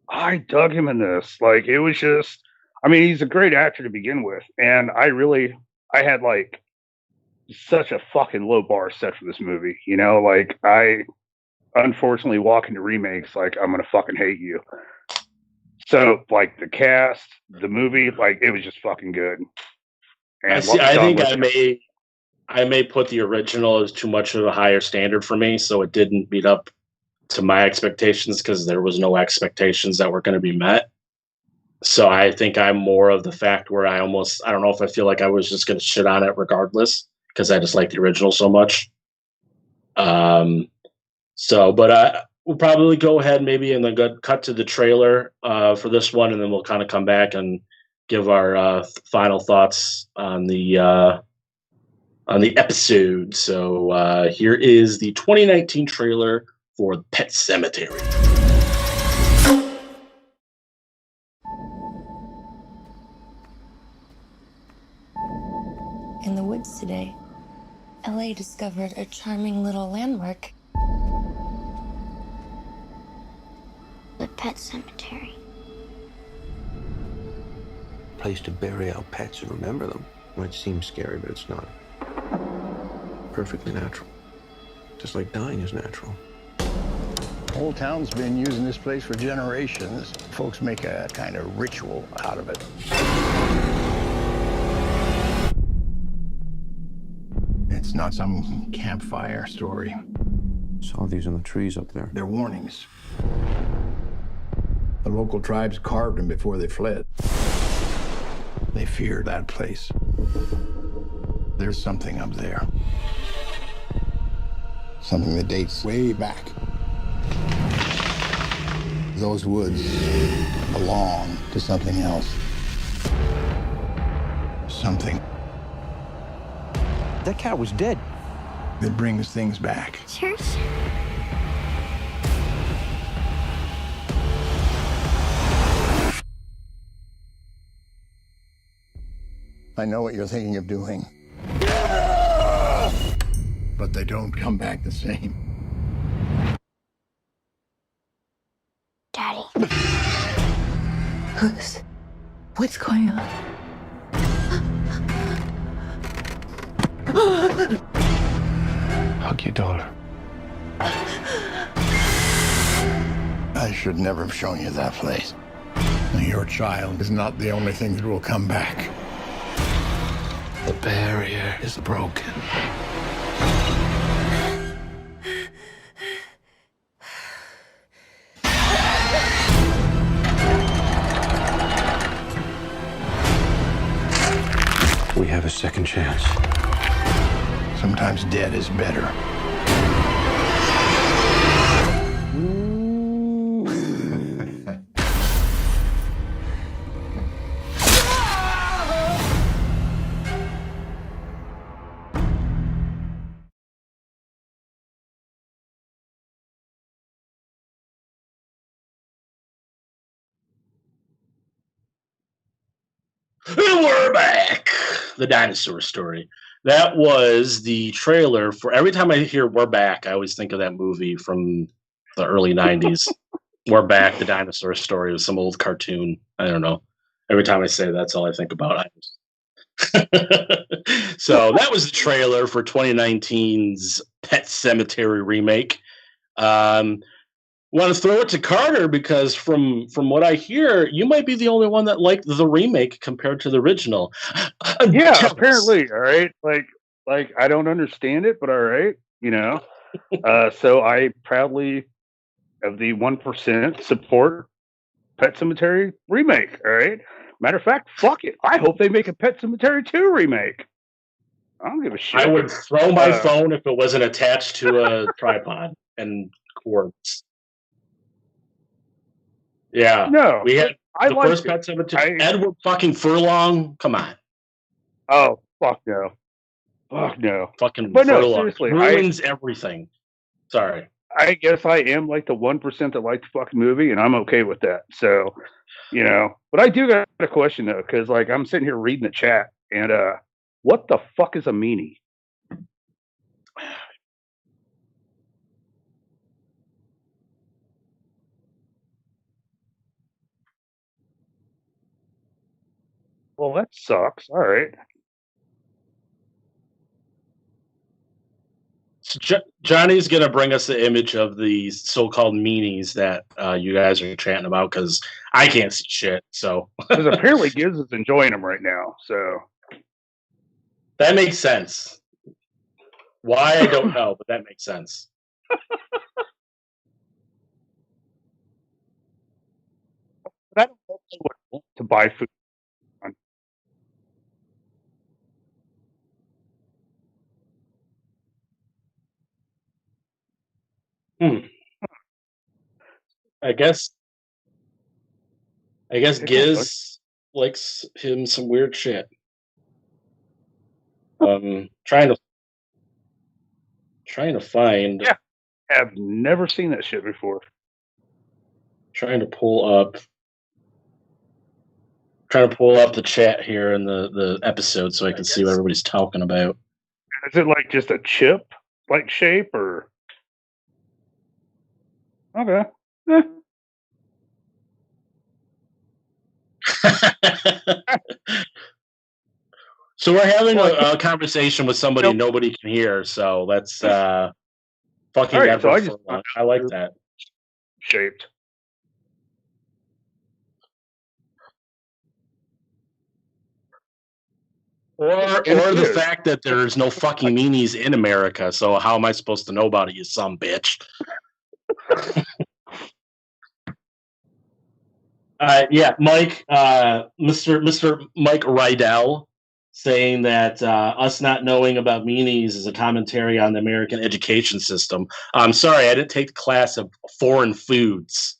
Speaker 5: I dug him in this. Like, it was just, I mean, he's a great actor to begin with. And I had like such a fucking low bar set for this movie. Like, I unfortunately walk into remakes like, I'm going to fucking hate you. So, like, the cast, the movie, like, it was just fucking good. And
Speaker 4: I think I may put the original as too much of a higher standard for me, so it didn't meet up to my expectations because there was no expectations that were going to be met. So I think I'm more of the fact where I don't know if I feel like I was just going to shit on it regardless because I just like the original so much. But we'll probably go ahead maybe and then cut to the trailer for this one, and then we'll kind of come back and give our final thoughts on the episode. So here is the 2019 trailer for Pet Semetary.
Speaker 10: In the woods today, LA discovered a charming little landmark.
Speaker 7: The Pet Semetary.
Speaker 11: Place to bury our pets and remember them. Might seem scary, but it's not. Perfectly natural. Just like dying is natural.
Speaker 12: The whole town's been using this place for generations. Folks make a kind of ritual out of it. It's not some campfire story.
Speaker 11: Saw these in the trees up there.
Speaker 12: They're warnings. The local tribes carved them before they fled. They feared that place. There's something up there. Something that dates way back. Those woods belong to something else. Something
Speaker 11: That cat was dead.
Speaker 12: that brings things back.
Speaker 7: Church?
Speaker 12: I know what you're thinking of doing. But they don't come back the same.
Speaker 7: Daddy.
Speaker 10: What's going on?
Speaker 12: Hug your daughter. I should never have shown you that place. Your child is not the only thing that will come back. The barrier is broken.
Speaker 11: We have a second chance.
Speaker 12: Sometimes dead is better.
Speaker 4: And we're back. The dinosaur story. That was the trailer for. Every time I hear "We're Back," I always think of that movie from the early '90s. "We're Back," the dinosaur story, was some old cartoon. I don't know. Every time I say that's all I think about. So that was the trailer for 2019's Pet Semetary remake. Want to throw it to Carter because from what I hear, you might be the only one that liked the remake compared to the original.
Speaker 5: Yeah, apparently. All right, like I don't understand it, but all right, So I proudly, of the 1%, support Pet Semetary remake. All right. Matter of fact, fuck it. I hope they make a Pet Semetary 2 remake. I don't give a shit.
Speaker 4: I would throw my phone if it wasn't attached to a tripod and cords. Yeah.
Speaker 5: No,
Speaker 4: we had the first
Speaker 5: it.
Speaker 4: Pet Semetary. Edward fucking Furlong. Come on.
Speaker 5: Oh, fuck no. Fuck no.
Speaker 4: Fucking
Speaker 5: but
Speaker 4: Furlong.
Speaker 5: No, seriously.
Speaker 4: Ruins everything. Sorry.
Speaker 5: I guess I am like the 1% that like the fucking movie, and I'm okay with that. So, But I do got a question, though, because, like, I'm sitting here reading the chat, and what the fuck is a meanie? Well, that sucks. All right.
Speaker 4: So Johnny's going to bring us the image of the so-called meanies that you guys are chatting about because I can't see shit. So
Speaker 5: because apparently Giz is enjoying them right now. So
Speaker 4: that makes sense. Why I don't know, but that makes sense.
Speaker 5: I don't know what to buy food.
Speaker 4: I guess Giz likes him some weird shit. Trying to find.
Speaker 5: Yeah, I've never seen that shit before.
Speaker 4: Trying to pull up the chat here in the episode so I can see what everybody's talking about.
Speaker 5: Is it like just a chip like shape or? Okay.
Speaker 4: So we're having a conversation with somebody nobody can hear. So that's fucking.
Speaker 5: Right, so
Speaker 4: I like that.
Speaker 5: Shaped.
Speaker 4: Or the fact that there's no fucking meanies in America. So how am I supposed to know about it, you some bitch? Yeah, Mike, Mr. Mike Rydell saying that us not knowing about meanies is a commentary on the American education system. I'm sorry, I didn't take the class of foreign foods.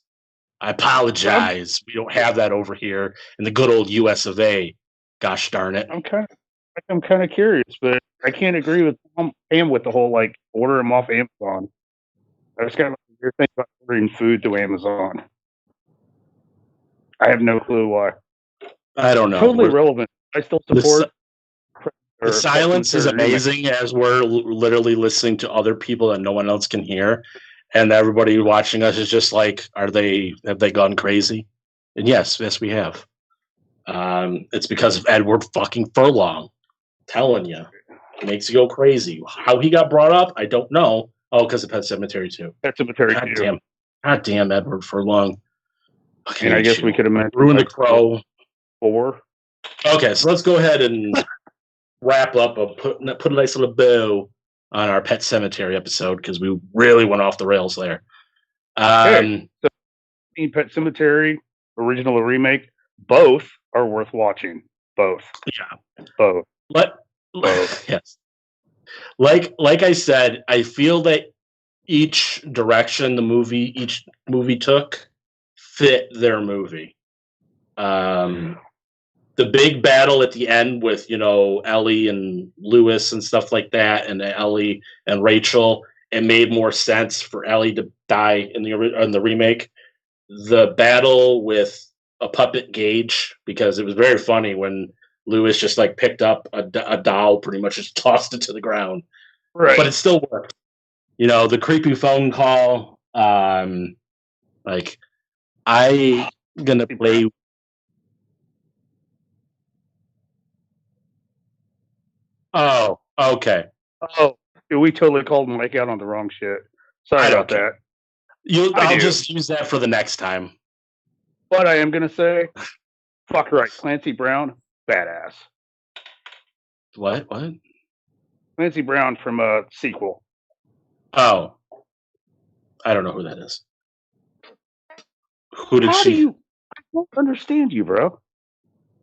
Speaker 4: I apologize. We don't have that over here in the good old US of A. Gosh darn it.
Speaker 5: I'm kind of curious, but I can't agree with him with the whole like order them off Amazon. I just got a weird thing about ordering food to Amazon. I have no clue why.
Speaker 4: I don't know.
Speaker 5: Totally relevant. I still support.
Speaker 4: The silence is amazing as we're literally listening to other people that no one else can hear, and everybody watching us is just like, have they gone crazy? And yes, we have. It's because of Edward fucking Furlong. Telling you, it makes you go crazy. How he got brought up, I don't know. Oh, because of Pet Semetary 2.
Speaker 5: Pet Semetary 2.
Speaker 4: God damn Edward Furlong.
Speaker 5: Okay, and I guess we could have mentioned
Speaker 4: Ruin the Crow.
Speaker 5: 4.
Speaker 4: Okay, so let's go ahead and wrap up and put a nice little bow on our Pet Semetary episode because we really went off the rails there.
Speaker 5: So Pet Semetary, original or remake, both are worth watching. Both.
Speaker 4: Yeah.
Speaker 5: Both.
Speaker 4: Yes. Like I said, I feel that each direction each movie took fit their movie. The big battle at the end with Ellie and Lewis and stuff like that, and Ellie and Rachel, it made more sense for Ellie to die in the remake. The battle with a puppet Gage, because it was very funny when Lewis just like picked up a doll, pretty much just tossed it to the ground.
Speaker 5: Right.
Speaker 4: But it still worked. You know, the creepy phone call. Like, I gonna play. Oh, okay.
Speaker 5: Oh, we totally called Mike out on the wrong shit. Sorry about that.
Speaker 4: I'll just use that for the next time.
Speaker 5: But I am gonna say, fuck right, Clancy Brown, badass.
Speaker 4: What?
Speaker 5: Clancy Brown from a sequel.
Speaker 4: Oh, I don't know who that is. Who did she?
Speaker 5: I don't understand you, bro.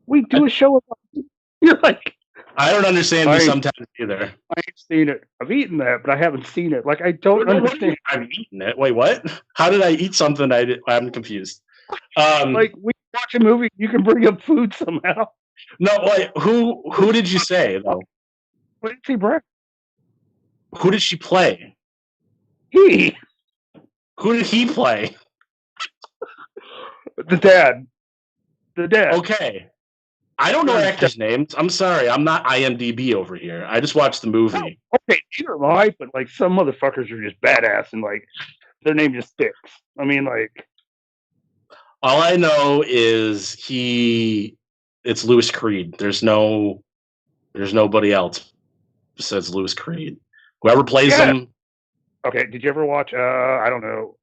Speaker 5: We do a show about you. You're like,
Speaker 4: I don't understand you sometimes either.
Speaker 5: I ain't seen it. I've eaten that, but I haven't seen it. Like, I don't understand.
Speaker 4: I've eaten it. Wait, what? How did I eat something I'm confused.
Speaker 5: Like, we watch a movie, you can bring up food somehow.
Speaker 4: No, wait, who did you say, though?
Speaker 5: Clancy Brown.
Speaker 4: Who did she play?
Speaker 5: He.
Speaker 4: Who did he play?
Speaker 5: The dad.
Speaker 4: Okay. I don't know actors' names. I'm sorry. I'm not IMDb over here. I just watched the movie.
Speaker 5: Oh, okay, neither am I, but like some motherfuckers are just badass and like their name just sticks. I mean, like,
Speaker 4: all I know is it's Louis Creed. There's nobody else besides Louis Creed. Whoever plays him.
Speaker 5: Okay, did you ever watch I don't know,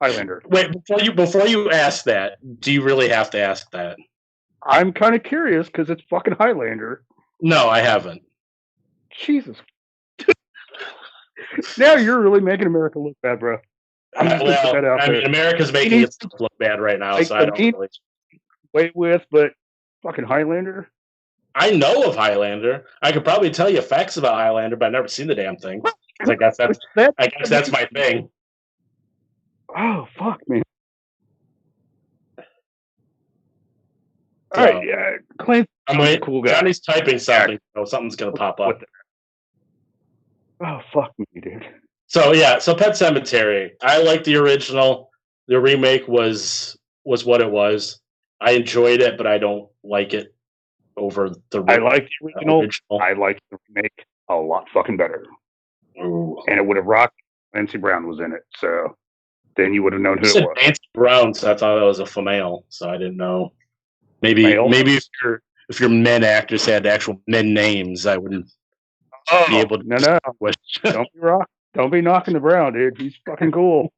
Speaker 5: Highlander?
Speaker 4: Wait, before you ask that, do you really have to ask that?
Speaker 5: I'm kind of curious because it's fucking Highlander.
Speaker 4: No, I haven't.
Speaker 5: Jesus. Now you're really making America look bad, bro.
Speaker 4: America's making it look bad right now, so I don't really
Speaker 5: wait with, but fucking Highlander.
Speaker 4: I know of Highlander. I could probably tell you facts about Highlander, but I've never seen the damn thing. I guess that's my thing.
Speaker 5: Oh fuck, man. All right, yeah, Clint.
Speaker 4: I'm a
Speaker 5: cool guy.
Speaker 4: Johnny's typing something, so something's gonna pop up.
Speaker 5: Oh fuck me, dude.
Speaker 4: So Pet Semetary. I like the original. The remake was what it was. I enjoyed it, but I don't like it over the.
Speaker 5: I like the original. I like the remake a lot fucking better.
Speaker 4: Ooh. And
Speaker 5: it would have rocked. Nancy Brown was in it, so then you would have known who it was.
Speaker 4: Nancy Brown, so I thought it was a female, so I didn't know. Maybe if your men actors had actual men names, I wouldn't be able to.
Speaker 5: No. Don't be knocking the Brown, dude. He's fucking cool.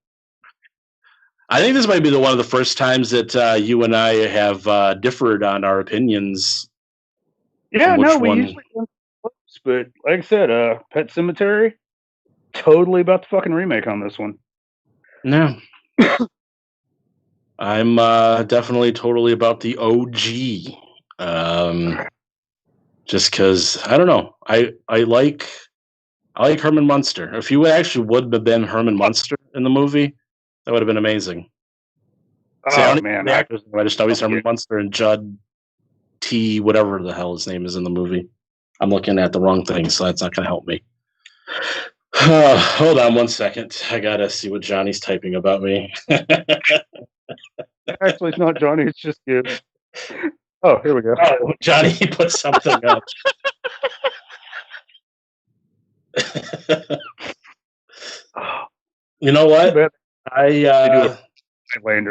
Speaker 4: I think this might be one of the first times that you and I have differed on our opinions.
Speaker 5: Yeah, no, we usually don't close, but like I said, Pet Semetary, totally about the fucking remake on this one.
Speaker 4: No. I'm definitely totally about the OG. Just because I don't know, I like Herman Munster. If you actually would have been Herman Munster in the movie, that would have been amazing.
Speaker 5: Oh man,
Speaker 4: I just know he's Herman Munster and Judd T. whatever the hell his name is in the movie. I'm looking at the wrong thing, so that's not going to help me. Hold on one second. I gotta see what Johnny's typing about me.
Speaker 5: Actually, it's not Johnny. It's just you. Oh, here we go.
Speaker 4: Oh, Johnny put something up. You know what?
Speaker 5: Highlander,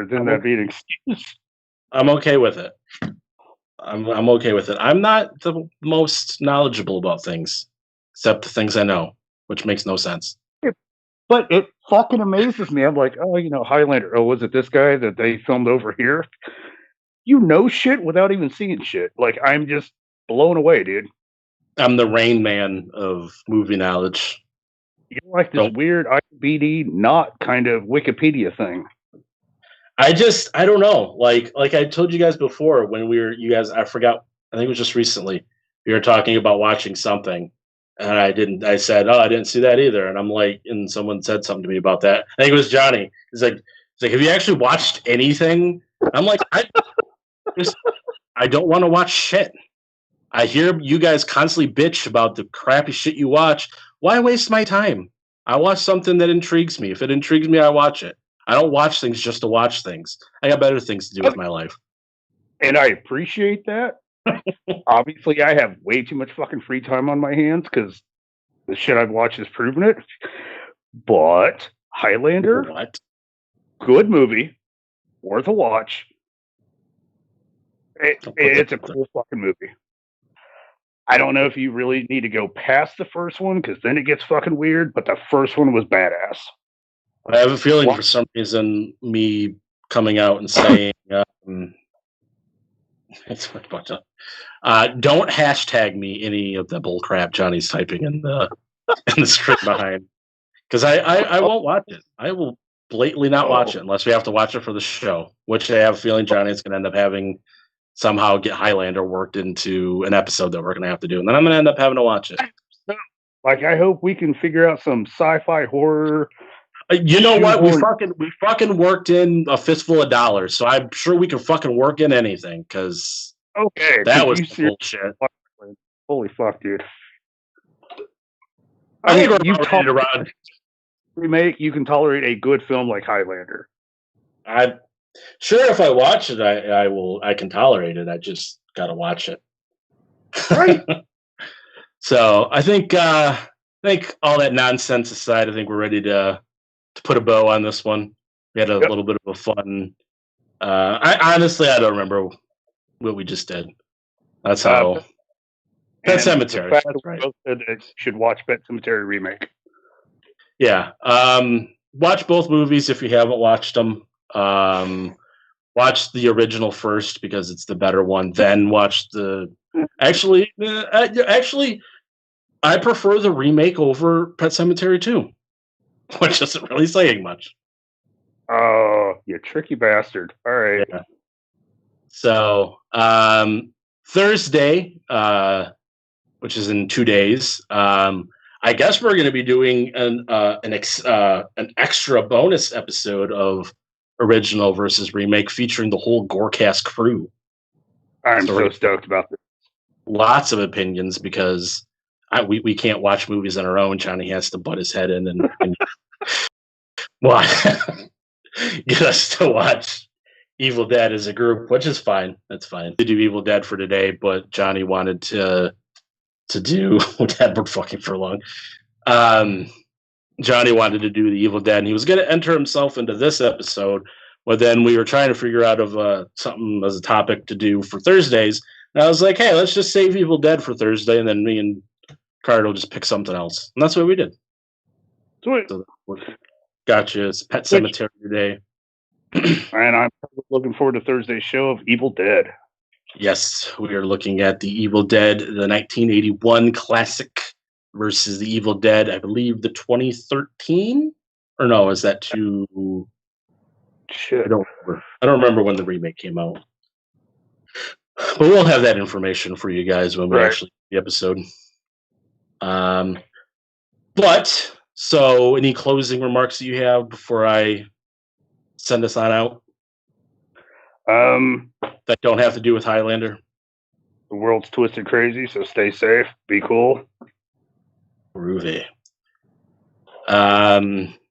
Speaker 5: then that'd be an excuse.
Speaker 4: I'm okay with it. I'm okay with it. I'm not the most knowledgeable about things, except the things I know, which makes no sense.
Speaker 5: But it fucking amazes me. I'm like, Highlander. Oh, was it this guy that they filmed over here? You know shit without even seeing shit. Like, I'm just blown away, dude.
Speaker 4: I'm the Rain Man of movie knowledge.
Speaker 5: You're like this weird IBD not kind of Wikipedia thing.
Speaker 4: I don't know. Like I told you guys before when I forgot, I think it was just recently, we were talking about watching something. And I said, I didn't see that either. And I'm like, and someone said something to me about that. I think it was Johnny. He's like, have you actually watched anything? I'm like, I don't want to watch shit. I hear you guys constantly bitch about the crappy shit you watch. Why waste my time? I watch something that intrigues me. If it intrigues me, I watch it. I don't watch things just to watch things. I got better things to do with my life.
Speaker 5: And I appreciate that. Obviously, I have way too much fucking free time on my hands because the shit I've watched has proven it. But Highlander,
Speaker 4: What?
Speaker 5: good movie, worth a watch. It's a cool fucking movie. I don't know if you really need to go past the first one because then it gets fucking weird, but the first one was badass.
Speaker 4: I have a feeling for some reason me coming out and saying don't hashtag me any of the bull crap Johnny's typing in the script behind, because I won't watch it. I will blatantly not watch it unless we have to watch it for the show, which I have a feeling Johnny's going to end up having somehow get Highlander worked into an episode that we're going to have to do, and then I'm going to end up having to watch it.
Speaker 5: Like, I hope we can figure out some sci-fi horror.
Speaker 4: You know what? We fucking worked in a fistful of dollars, so I'm sure we can fucking work in anything. Because that was bullshit.
Speaker 5: Holy fuck, dude!
Speaker 4: I think
Speaker 5: you tolerate remake. You can tolerate a good film like Highlander.
Speaker 4: I'm sure if I watch it, I will. I can tolerate it. I just gotta watch it.
Speaker 5: Right.
Speaker 4: So I think all that nonsense aside, I think we're ready to put a bow on this one. We had a little bit of a fun. I honestly don't remember what we just did. That's how. Pet Semetary.
Speaker 5: Right. Should watch Pet Semetary remake.
Speaker 4: Yeah. Watch both movies if you haven't watched them. Watch the original first because it's the better one. Then watch the. Actually, I prefer the remake over Pet Semetary 2. Which isn't really saying much.
Speaker 5: Oh, you tricky bastard. All right.
Speaker 4: Yeah. So, Thursday, which is in 2 days, I guess we're going to be doing an extra bonus episode of original versus remake featuring the whole GoreCast crew.
Speaker 5: I'm so stoked about this. Lots
Speaker 4: of opinions because we can't watch movies on our own. Johnny has to butt his head in and get us to watch Evil Dead as a group, which is fine. That's fine. To do Evil Dead for today, but Johnny wanted to do Dead but fucking for long. Johnny wanted to do the Evil Dead, and he was going to enter himself into this episode, but then we were trying to figure out of something as a topic to do for Thursdays. And I was like, hey, let's just save Evil Dead for Thursday, and then me and Card will just pick something else. And that's what we did.
Speaker 5: Sweet.
Speaker 4: So gotcha. It's Pet Semetary today.
Speaker 5: And I'm looking forward to Thursday's show of Evil Dead.
Speaker 4: Yes, we are looking at the Evil Dead, the 1981 classic versus the Evil Dead, I believe the 2013? Or no, is that too...
Speaker 5: Shit.
Speaker 4: I don't remember when the remake came out. But we'll have that information for you guys when we actually do the episode. But, so any closing remarks that you have before I send us on out? That don't have to do with Highlander?
Speaker 5: The world's twisted crazy, so stay safe, be cool.
Speaker 4: Groovy.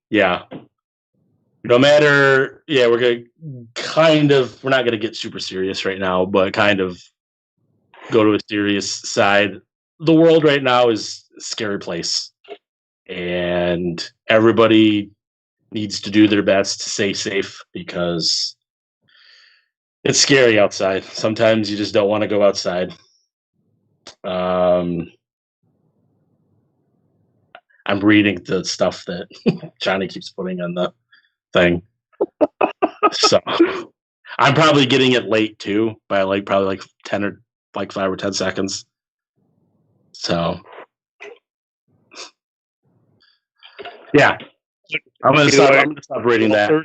Speaker 4: Yeah. No matter, we're not gonna get super serious right now, but kind of go to a serious side. The world right now is a scary place, and everybody needs to do their best to stay safe because it's scary outside. Sometimes you just don't want to go outside. I'm reading the stuff that Johnny keeps putting on the thing. So I'm probably getting it late too by probably 10 or 5 or 10 seconds. So yeah, I'm gonna stop reading that.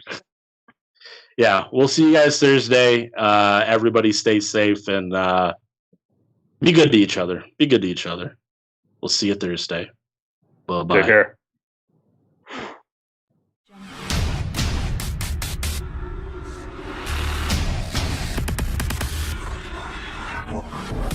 Speaker 4: Yeah, we'll see you guys Thursday. Everybody stay safe and be good to each other. We'll see you Thursday. Bye-bye.
Speaker 5: Take care.
Speaker 6: Whoa.